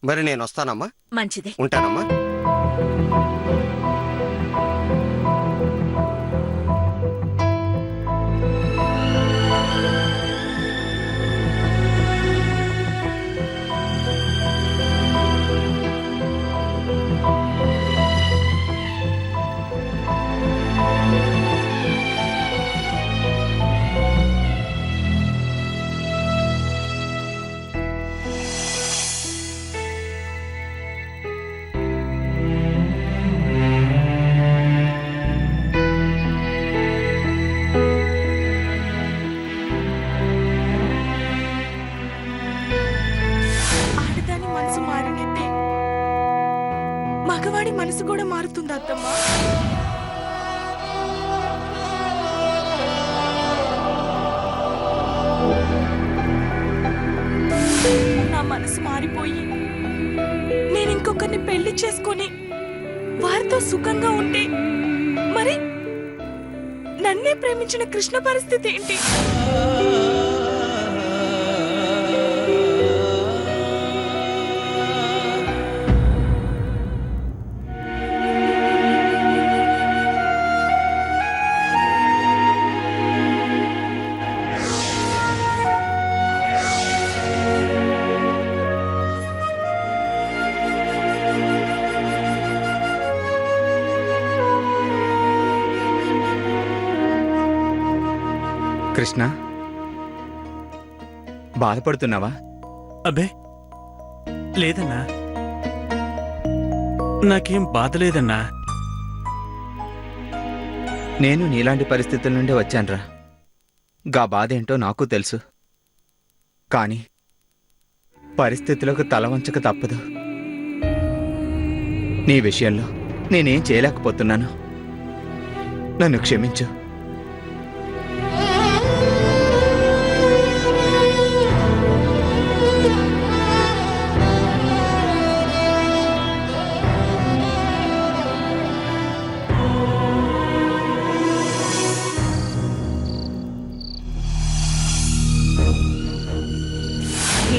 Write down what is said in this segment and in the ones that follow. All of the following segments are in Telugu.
మరి నేను వస్తానమ్మా. మంచిది. ఉంటానమ్మా. ఆడదాని మనసు మారినట్టే మగవాడి మనసు కూడా మారుతుంది అత్తమ్మ. నా మనసు మారిపోయి నేను ఇంకొకరిని పెళ్లి చేసుకొని వారితో సుఖంగా ఉంటే మరి నన్నే ప్రేమించిన కృష్ణ పరిస్థితి ఏంటి? కృష్ణ, బాధపడుతున్నావా? అబ్బే లేదన్నా, నాకేం బాధ లేదన్నా. నేను నీలాంటి పరిస్థితుల నుండి వచ్చానురా. గా బాధేంటో నాకు తెలుసు. కానీ పరిస్థితులకు తల వంచక తప్పదు. నీ విషయంలో నేనేం చేయలేకపోతున్నాను. నన్ను క్షమించు.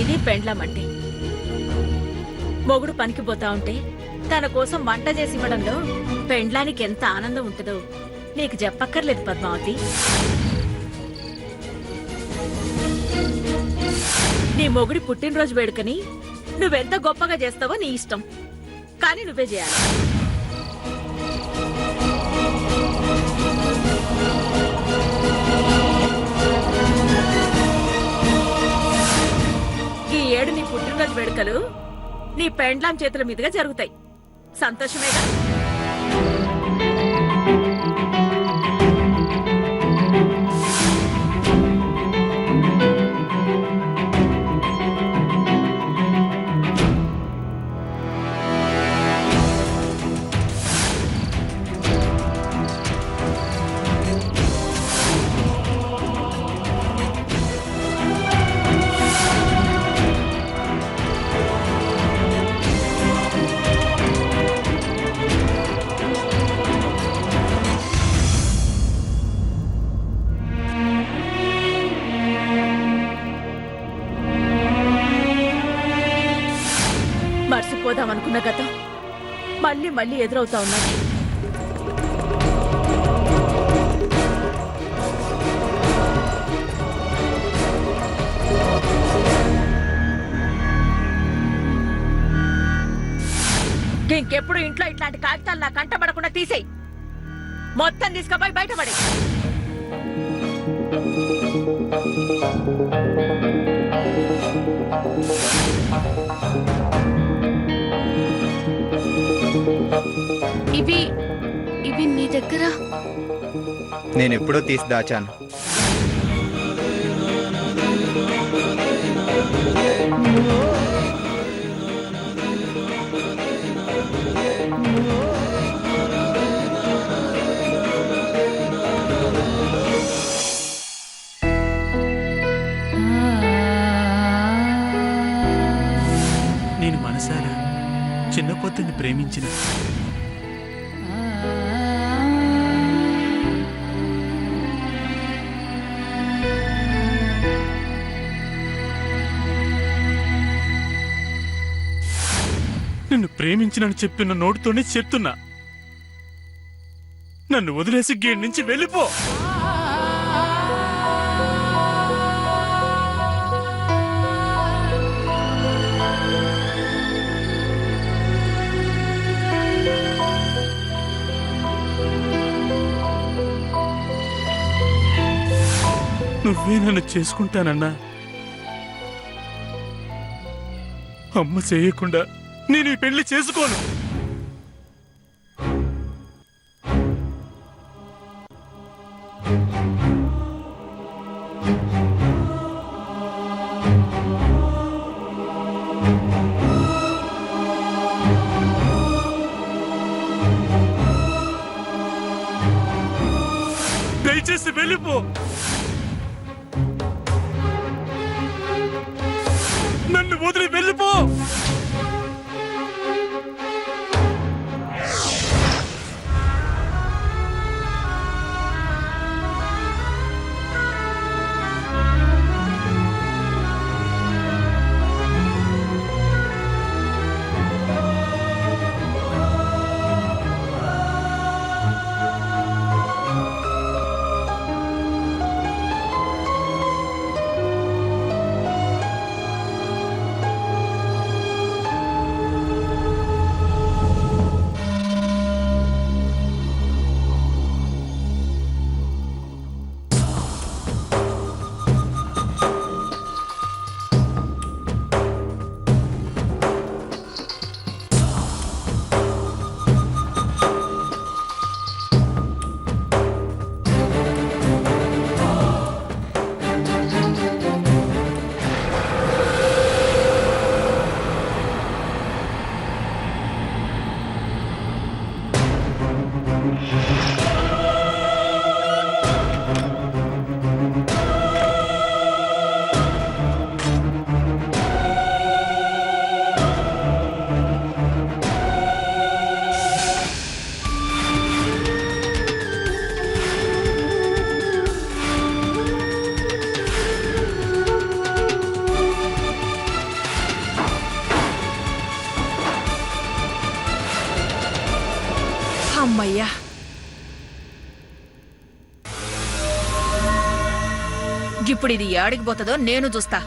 ఇది పెండ్లామంటే. మొగుడు పనికి పోతా ఉంటే తన కోసం వంట చేసి ఇవ్వడంలో పెండ్లానికి ఎంత ఆనందం ఉంటుందో నీకు చెప్పక్కర్లేదు పద్మావతి. నీ మొగుడి పుట్టినరోజు వేడుకని నువ్వెంత గొప్పగా చేస్తావో నీ ఇష్టం, కానీ నువ్వే చేయాలి. ఈ ఏడు నీ పుట్టినరోజు వేడుకలు నీ పెండ్లాం చేతుల మీదుగా జరుగుతాయి. సంతోషమేగా? మర్చిపోదామనుకున్న గతం మళ్ళీ మళ్ళీ ఎదురవుతా ఉన్నది. ఇంకెప్పుడు ఇంట్లో ఇట్లాంటి కాగితాలు నా కంటపడకుండా తీసేయి. మొత్తం తీసుకుపోయి బయటపడే. ఇవి ఇవి నీ దగ్గర? నేనెప్పుడో తీసి దాచాను. నేను మనసారా చిన్న పొద్దుని ప్రేమించిన ప్రేమించినని చెప్పిన నోటితోనే చెప్తున్నా. నన్ను వదిలేసి గేట్ నుంచి వెళ్ళిపో. నువ్వే నన్ను చేసుకుంటానన్నా. అమ్మ చేయకుండా నేను ఈ పెళ్లి చేసుకోను. దయచేసి వెళ్ళిపో. నన్ను వదిలి వెళ్ళిపో. అమ్మయ్యా, ఇప్పుడు ఇది ఏడికి పోతుందో నేను చూస్తా.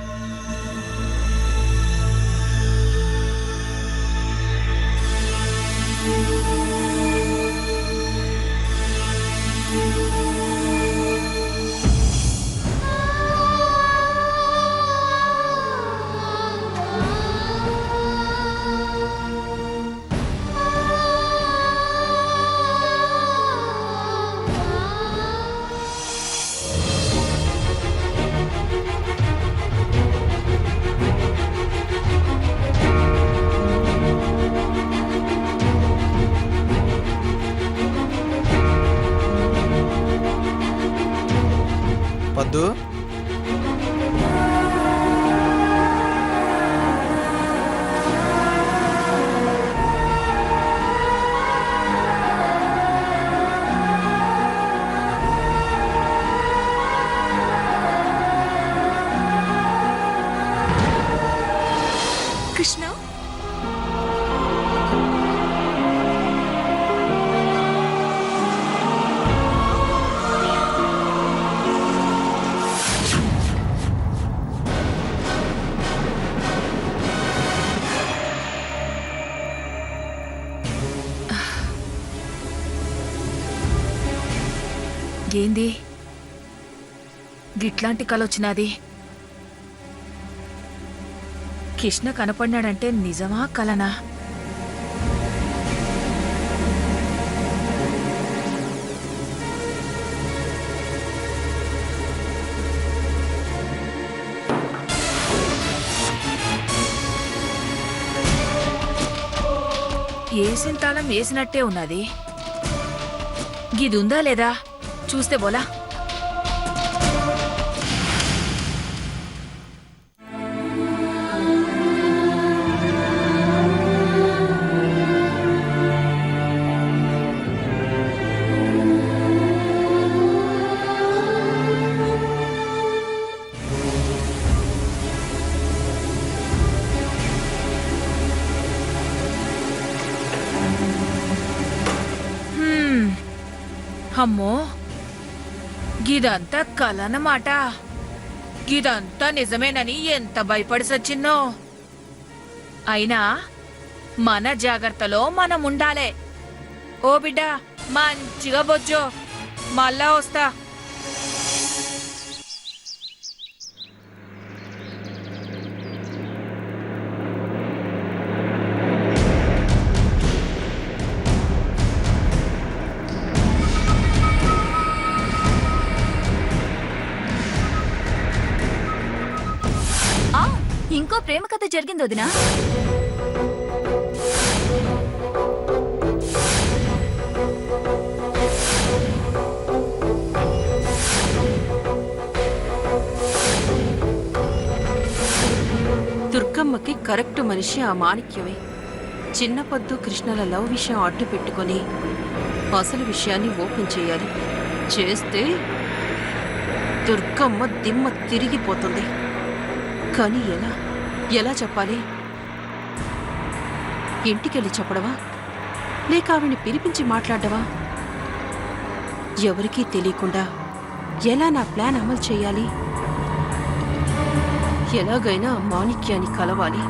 వద్దు. కృష్ణ, ఏంది గిట్లాంటి కలొచ్చినాది? కృష్ణ కనపడినాడంటే నిజమా కలనా? ఏసిన తాళం వేసినట్టే ఉన్నది. గిదుందా లేదా చూస్తే బోలా. అమ్మో గిదంతా కలనమాట. గిదంతా నిజమేనని ఎంత భయపడి సచ్చిందో. అయినా మన జాగ్రత్తలో మనం ఉండాలే. ఓ బిడ్డ మంచిగా బొజ్జో, మళ్ళా వస్తా. ఇంకో ప్రేమ కథ జరిగింది వదినా. దుర్గమ్మకి కరెక్ట్ మనిషి ఆ మాణిక్యమే. చిన్నపద్దు కృష్ణల లవ్ విషయం అడ్డు పెట్టుకొని అసలు విషయాన్ని ఓపెన్ చేయాలి. చేస్తే దుర్గమ్మ దిమ్మ తిరిగిపోతుంది. కానీ ఎలా చెప్పాలి? ఇంటికెళ్ళి చెప్పడవా, లేక ఆవిడ్ని పిలిపించి మాట్లాడవా? ఎవరికీ తెలియకుండా ఎలా నా ప్లాన్ అమలు చేయాలి? ఎలాగైనా మాణిక్యాన్ని కలవాలి.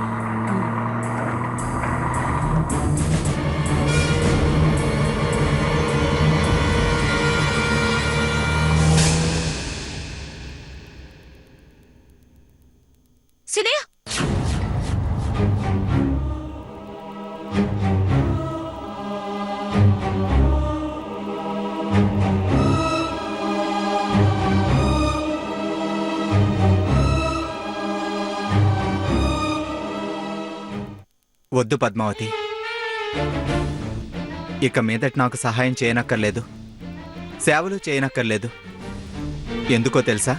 సినయ్య వద్దు పద్మావతి, ఇక మీదట నాకు సహాయం చేయనక్కర్లేదు, సేవలు చేయనక్కర్లేదు. ఎందుకో తెలుసా?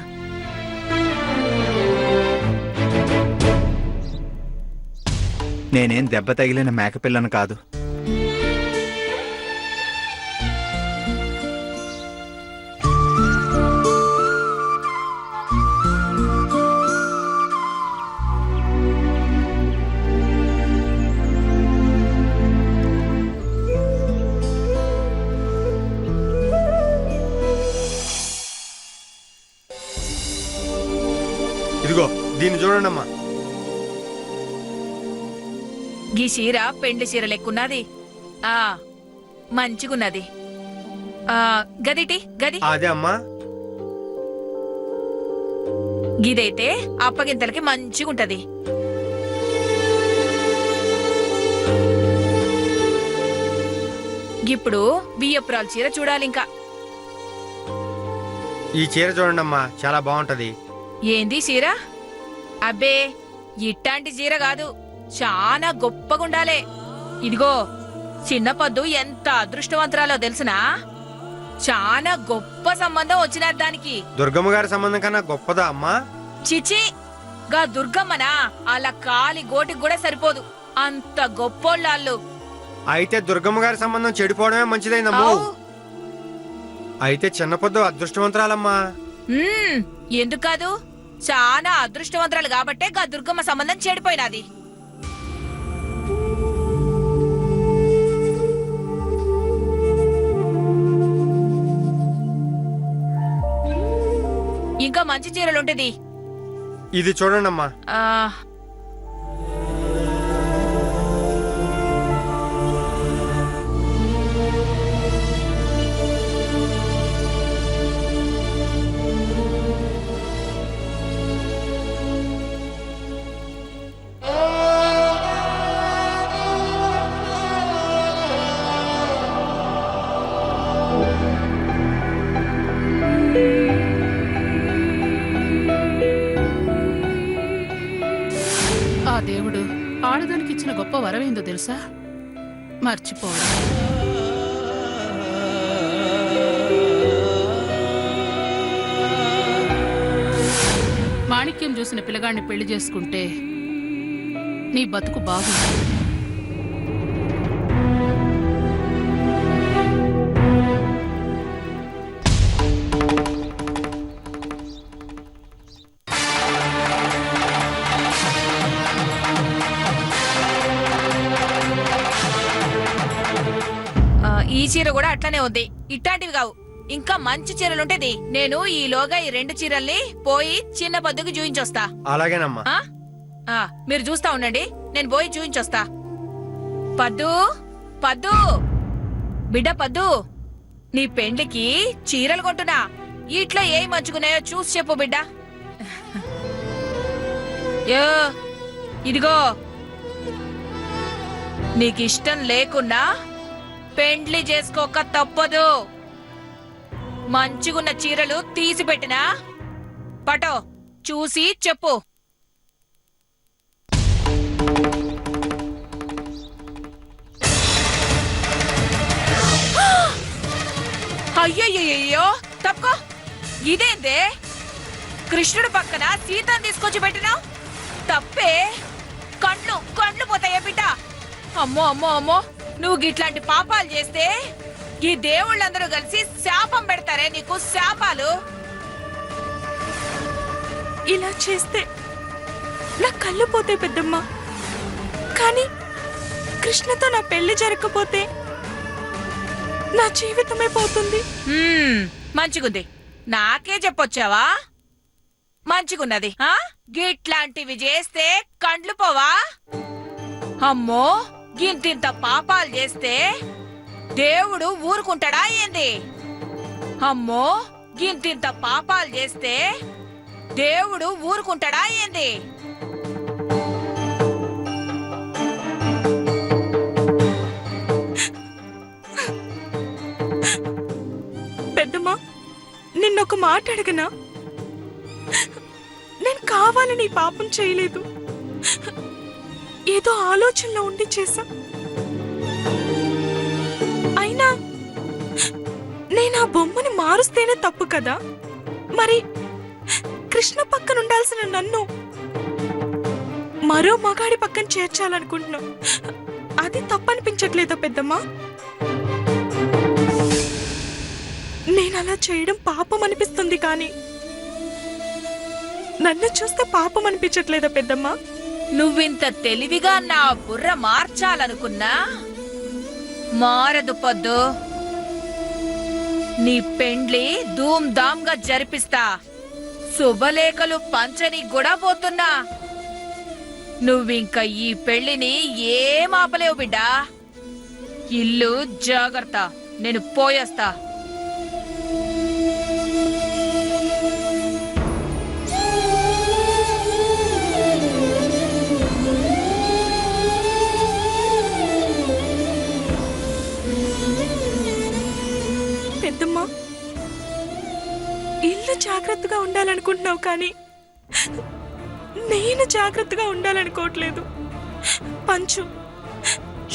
నేనేం దెబ్బ తగిలిన మేకపిల్లను కాదు. ఇదిగో దీన్ని చూడండమ్మా. గీ చీర పెండ్లి చీర లెక్కున్నది. ఆ మంచిగున్నది. గదిటి గది అదే అమ్మా. గిదైతే అప్పగింతలకి మంచిగుంటది. ఇప్పుడు బియ్యపురాలు చీర చూడాలింకా. ఈ చీర చూడండమ్మా, చాలా బాగుంటది. ఏంది చీర? అబ్బే ఇట్టాంటి చీర కాదు, చాలా గొప్పగుండాలే. ఇదిగో చిన్నపద్దు ఎంత అదృష్టవంతురాలో తెలుసునా? చాలా గొప్ప సంబంధం వచ్చినారు దానికి. దుర్గమ్మ గారి సంబంధం కన్నా గొప్పదా అమ్మా? చిచి, గా దుర్గమ్మనా అలా కాలి గోటికి కూడా సరిపోదు, అంత గొప్పోళ్ళు. అయితే దుర్గమ్మ గారి సంబంధం చెడిపోవడమే మంచిదైందమ్మా. ఆవ్. అయితే చిన్నపొద్దు అదృష్టవంతురాలమ్మా. ఎందుకు కాదు, చాలా అదృష్టవంతురాలు కాబట్టే గా దుర్గమ్మ సంబంధం చెడిపోయినది. ఇంకా మంచి చీరలుంటది. ఇది చూడండమ్మా. ఆ దేవుడు ఆడదానికి ఇచ్చిన గొప్ప వరమేందో తెలుసా? మర్చిపోవడం. మాణిక్యం చూసిన పిల్లగాడిని పెళ్లి చేసుకుంటే నీ బతుకు బాగుంటుంది. ఈ చీర కూడా అట్లనే ఉంది, ఇట్లాంటివి కావు. ఇంకా మంచి చీరలుంటేది. నేను ఈలోగా ఈ 2 చీరల్ని పోయి చిన్న పద్దుకి చూయించొస్తా. అలాగేనమ్మా. మీరు చూస్తా ఉండండి, నేను పోయి చూయించొస్తా. పద్దు, పద్దు, బిడ్డ పద్దు, నీ పెండ్లికి చీరలు కొంటున్నా. ఇట్లా ఏం మంచుకున్నాయో చూసి చెప్పు బిడ్డ. యో ఇదిగో, నీకిష్టం లేకున్నా పెండ్లి చేసుకోక తప్పదు. మంచిగున్న చీరలు తీసి పెట్టినా పటో చూసి చెప్పు. అయ్యయ్యో తప్పుకో. ఇదేందే, కృష్ణుడు పక్కన సీతను తీసుకొచ్చి పెట్టినావు? తప్పే, కండ్లు పోతాయే బిడ్డ. అమ్మో అమ్మో అమ్మో, నువ్వు గిట్లాంటి పాపాలు చేస్తే ఈ దేవుళ్ళందరూ కలిసి శాపం పెడతారే నీకు, శాపాలు. ఇలా చేస్తే నా కళ్ళు పోతే పెద్దమ్మ, కానీ కృష్ణతో నా పెళ్లి జరగకపోతే నా జీవితమే పోతుంది. మంచిగుంది, నాకే చెప్పొచ్చావా? మంచిగున్నది. గిట్లాంటివి చేస్తే కండ్లు పోవా? అమ్మో, గింతింత పాపాలు చేస్తే దేవుడు ఊరుకుంటాడా ఏంది? అమ్మో, గింతింత పాపాలు చేస్తే దేవుడు ఊరుకుంటాడా ఏంది? పెద్దమ్మా, నిన్నొక మాట అడగనా? నేను కావాలని పాపం చేయలేదు, ఏదో ఆలోచనలో ఉండి చేశా. అయినా నేను ఆ బొమ్మని మారుస్తేనే తప్పు కదా. మరి కృష్ణ పక్కన ఉండాల్సిన నన్ను మరో మగాడి పక్కన చేర్చాలనుకుంటున్నా. అది తప్పనిపించట్లేదా పెద్దమ్మా? నేనలా చేయడం పాపం అనిపిస్తుంది, కానీ నన్ను చూస్తే పాపం అనిపించట్లేదా పెద్దమ్మా? నువ్వింత తెలివిగా నా బుర్ర మార్చాలనుకున్నా మారదు పొద్దు. నీ పెండ్లి ధూమ్ధామ్గా జరిపిస్తా. శుభలేఖలు పంచని కూడా పోతున్నా. నువ్వింక ఈ పెళ్లిని ఏం ఆపలేవు బిడ్డా. ఇల్లు జాగ్రత్త, నేను పోయేస్తా. పెద్దమ్మా, ఇల్లు జాగ్రత్తగా ఉండాలనుకుంటున్నావు, కానీ నేను జాగ్రత్తగా ఉండాలనుకోవట్లేదు. పంచు,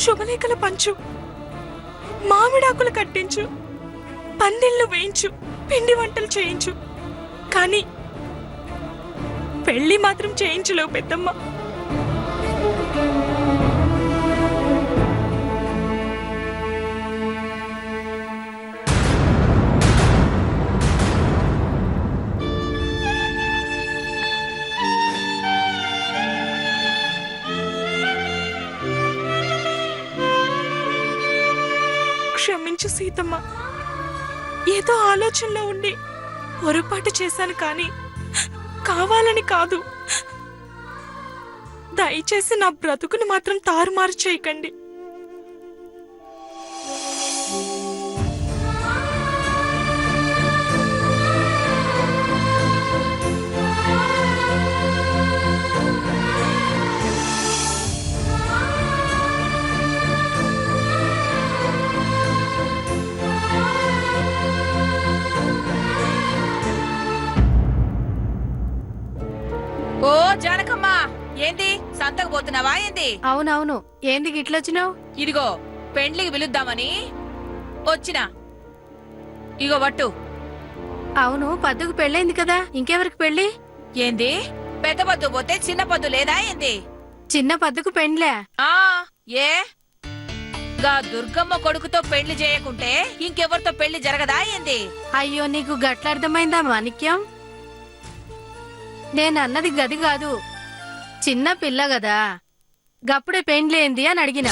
శుభలేఖలు పంచు, మామిడాకులు కట్టించు, పందిళ్ళు వేయించు, పిండి వంటలు చేయించు, కానీ పెళ్లి మాత్రం చేయించలేవు పెద్దమ్మ. క్షమించు సీతమ్మ, ఏదో ఆలోచనలో ఉండి పొరపాటు చేశాను, కానీ కావాలని కాదు. దయచేసి నా బ్రతుకుని మాత్రం తారుమారు చేయకండి. ఓ జానకమ్మా, ఏంది సంతకు పోతున్నావా ఏంది? అవునవును, ఏంది గిట్లొచ్చినావు? ఇదిగో పెండ్లికి పిలుద్దామని వచ్చినా. ఇగో వట్టు. అవును, పద్దుకు పెళ్ళైంది కదా, ఇంకెవరికి పెళ్ళి? ఏంది పెద్ద పద్దు పోతే చిన్న పద్దు లేదా ఏంది? చిన్న పద్దుకు పెండ్లే? ఆ ఏ గా దుర్గమ్మ కొడుకుతో పెళ్లి చేయకుంటే ఇంకెవరితో పెళ్లి జరగదా ఏంది? అయ్యో, నీకు గట్ల అర్థమైందా మాణిక్యం? నేనన్నది గది కాదు, చిన్న పిల్ల గదా, గప్పుడే పెండ్లేంది అని అడిగినా.